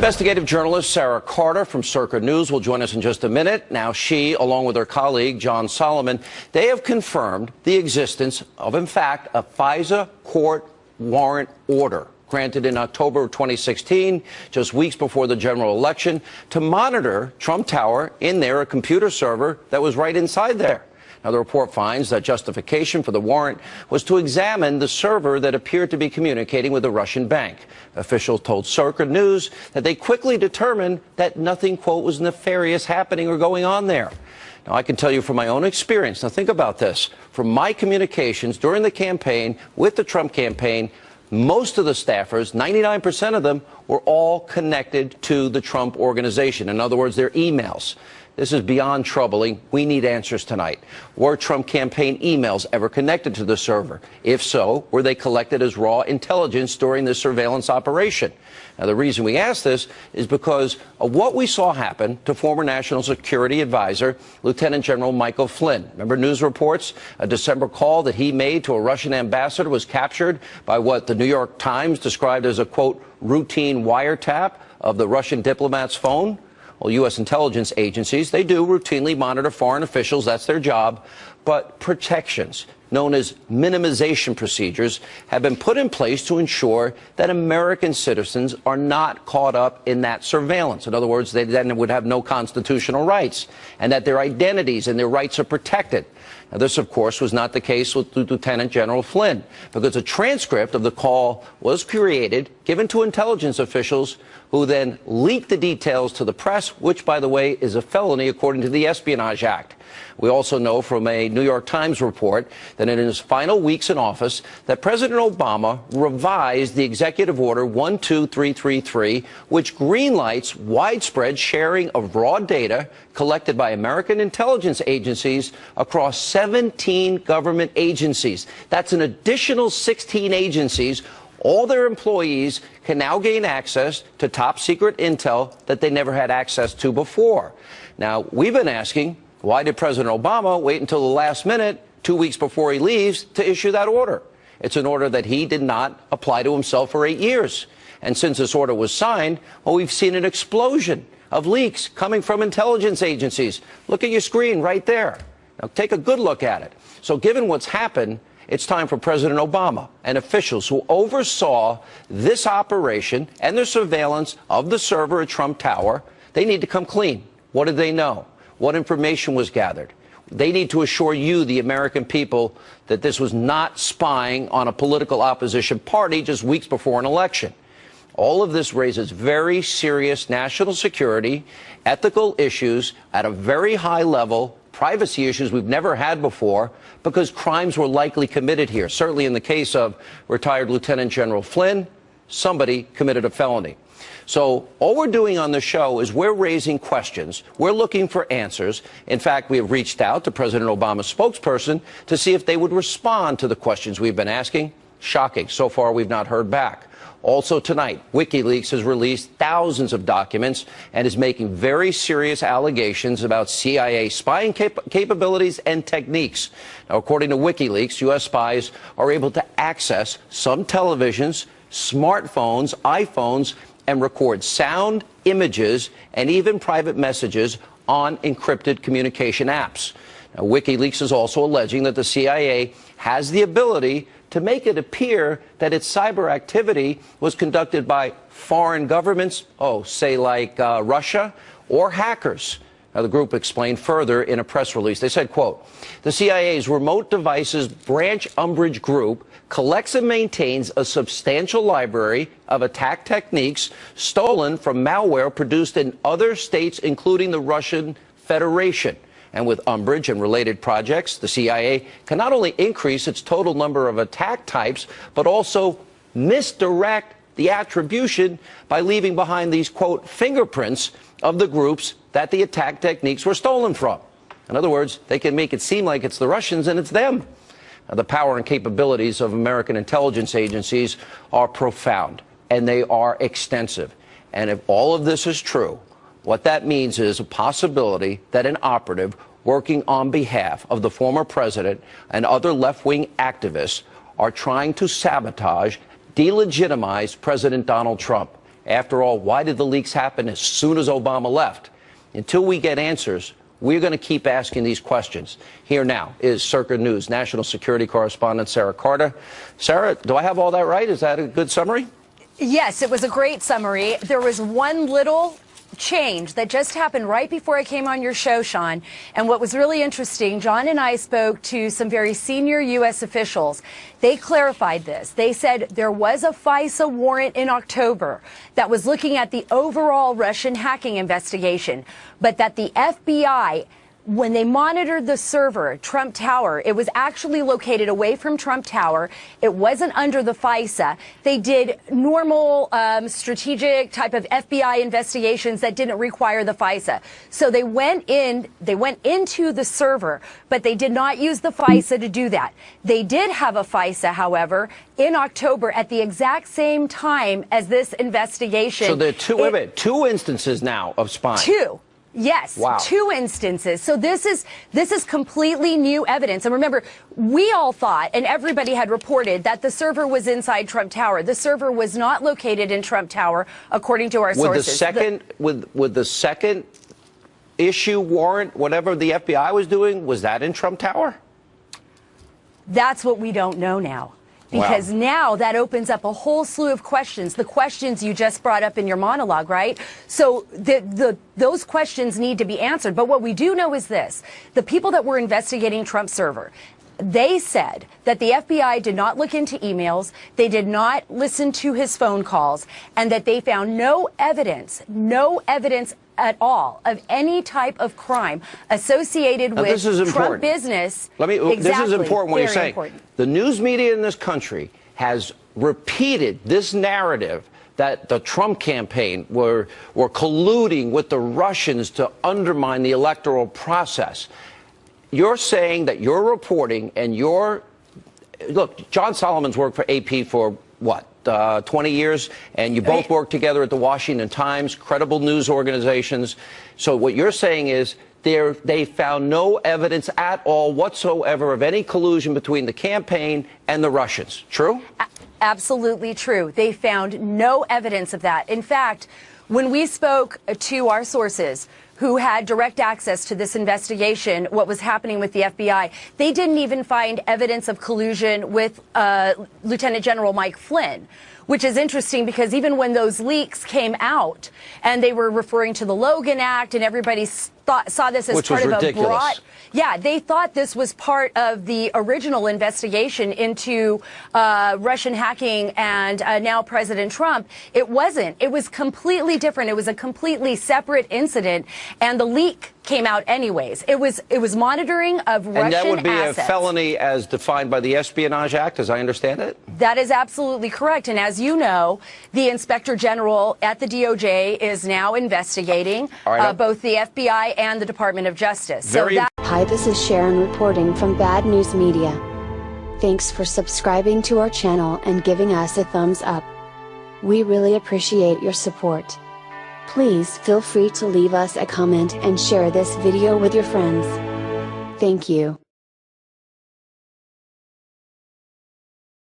Investigative journalist Sarah Carter from Circa News will join us in just a minute. Now she, along with her colleague John Solomon, they have confirmed the existence of, in fact, a FISA court warrant order granted in October of 2016, just weeks before the general election, to monitor Trump Tower in there, a computer server that was right inside there. Now, the report finds that justification for the warrant was to examine the server that appeared to be communicating with a Russian bank. Officials told Circa News that they quickly determined that nothing, quote, was nefarious happening or going on there. Now, I can tell you from my own experience, now think about this, from my communications during the campaign with the Trump campaign, most of the staffers, 99% of them, were all connected to the Trump organization. In other words, their emails. This is beyond troubling. We need answers tonight. Were Trump campaign emails ever connected to the server? If so, were they collected as raw intelligence during this surveillance operation? Now, the reason we ask this is because of what we saw happen to former National Security Advisor, Lieutenant General Michael Flynn. Remember news reports? A December call that he made to a Russian ambassador was captured by what the New York Times described as a, quote, routine wiretap of the Russian diplomat's phone. Well, U.S. intelligence agencies, they do routinely monitor foreign officials. That's their job. But protections, known as minimization procedures, have been put in place to ensure that American citizens are not caught up in that surveillance. In other words, they then would have no constitutional rights, and that their identities and their rights are protected. Now, this, of course, was not the case with Lieutenant General Flynn, because a transcript of the call was created, given to intelligence officials, who then leaked the details to the press, which, by the way, is a felony according to the Espionage Act. We also know from a New York Times report that in his final weeks in office, that President Obama revised the Executive Order 12333, which greenlights widespread sharing of raw data collected by American intelligence agencies across 17 government agencies. That's an additional 16 agencies. All their employees can now gain access to top secret intel that they never had access to before. Now, we've been asking, why did President Obama wait until the last minute, 2 weeks before he leaves, to issue that order? It's an order that he did not apply to himself for 8 years. And since this order was signed, well, we've seen an explosion of leaks coming from intelligence agencies. Look at your screen right there. Now, take a good look at it. So given what's happened, it's time for President Obama and officials who oversaw this operation and the surveillance of the server at Trump Tower, they need to come clean. What did they know? What information was gathered? They need to assure you, the American people, that this was not spying on a political opposition party just weeks before an election. All of this raises very serious national security, ethical issues at a very high level, privacy issues we've never had before, because crimes were likely committed here. Certainly in the case of retired Lieutenant General Flynn, somebody committed a felony. So all we're doing on the show is we're raising questions. We're looking for answers. In fact, we have reached out to President Obama's spokesperson to see if they would respond to the questions we've been asking. Shocking. So far, we've not heard back. Also tonight, WikiLeaks has released thousands of documents and is making very serious allegations about CIA spying capabilities and techniques. Now, according to WikiLeaks, U.S. spies are able to access some televisions, smartphones, iPhones, and record sound, images, and even private messages on encrypted communication apps. Now, WikiLeaks is also alleging that the CIA has the ability to make it appear that its cyber activity was conducted by foreign governments, say like Russia, or hackers. Now, the group explained further in a press release. They said, quote, the CIA's Remote Devices Branch Umbrage Group collects and maintains a substantial library of attack techniques stolen from malware produced in other states, including the Russian Federation. And with Umbrage and related projects, the CIA can not only increase its total number of attack types, but also misdirect the attribution by leaving behind these, quote, fingerprints of the groups that the attack techniques were stolen from. In other words, they can make it seem like it's the Russians and it's them. Now, the power and capabilities of American intelligence agencies are profound, and they are extensive. And if all of this is true, what that means is a possibility that an operative working on behalf of the former president and other left-wing activists are trying to sabotage, delegitimize President Donald Trump. After all, why did the leaks happen as soon as Obama left? Until we get answers, we're going to keep asking these questions. Here now is Circa News national security correspondent Sarah Carter. Sarah, do I have all that right? Is that a good summary? Yes, it was a great summary. There was one little change that just happened right before I came on your show, Sean. And what was really interesting, John and I spoke to some very senior U.S. officials. They clarified this. They said there was a FISA warrant in October that was looking at the overall Russian hacking investigation, but that the FBI, when they monitored the server, Trump Tower, it was actually located away from Trump Tower. It wasn't under the FISA. They did normal strategic type of FBI investigations that didn't require the FISA. So they went into the server, but they did not use the FISA to do that. They did have a FISA, however, in October at the exact same time as this investigation. So there are two instances now of spying. Two. Yes, wow. 2 instances. So this is completely new evidence. And remember, we all thought, and everybody had reported, that the server was inside Trump Tower. The server was not located in Trump Tower, according to our sources. With the second issue warrant, whatever the FBI was doing, was that in Trump Tower? That's what we don't know now. Because now that opens up a whole slew of questions, the questions you just brought up in your monologue, right? So those questions need to be answered. But what we do know is this. The people that were investigating Trump's server, they said that the FBI did not look into emails, they did not listen to his phone calls, and that they found no evidence at all of any type of crime associated with Trump business. This is important what you're saying. The news media in this country has repeated this narrative that the Trump campaign were colluding with the Russians to undermine the electoral process. You're saying that you're reporting and look, John Solomon's worked for AP for what? 20 years, and you both work together at the Washington Times, credible news organizations. So what you're saying is they found no evidence at all whatsoever of any collusion between the campaign and the Russians. True? Absolutely true. They found no evidence of that. In fact, when we spoke to our sources who had direct access to this investigation, what was happening with the FBI, they didn't even find evidence of collusion with Lieutenant General Mike Flynn, which is interesting because even when those leaks came out and they were referring to the Logan Act and everybody saw this as part of a broad... Yeah, they thought this was part of the original investigation into Russian hacking and now President Trump. It wasn't. It was completely different. It was a completely separate incident, and the leak came out anyways. It was monitoring of Russian assets. And that would be a felony as defined by the Espionage Act, as I understand it? That is absolutely correct. And as you know, the Inspector General at the DOJ is now investigating both the FBI and the Department of Justice. Hi, this is Sharon reporting from Bad News Media. Thanks for subscribing to our channel and giving us a thumbs up. We really appreciate your support. Please feel free to leave us a comment and share this video with your friends. Thank you.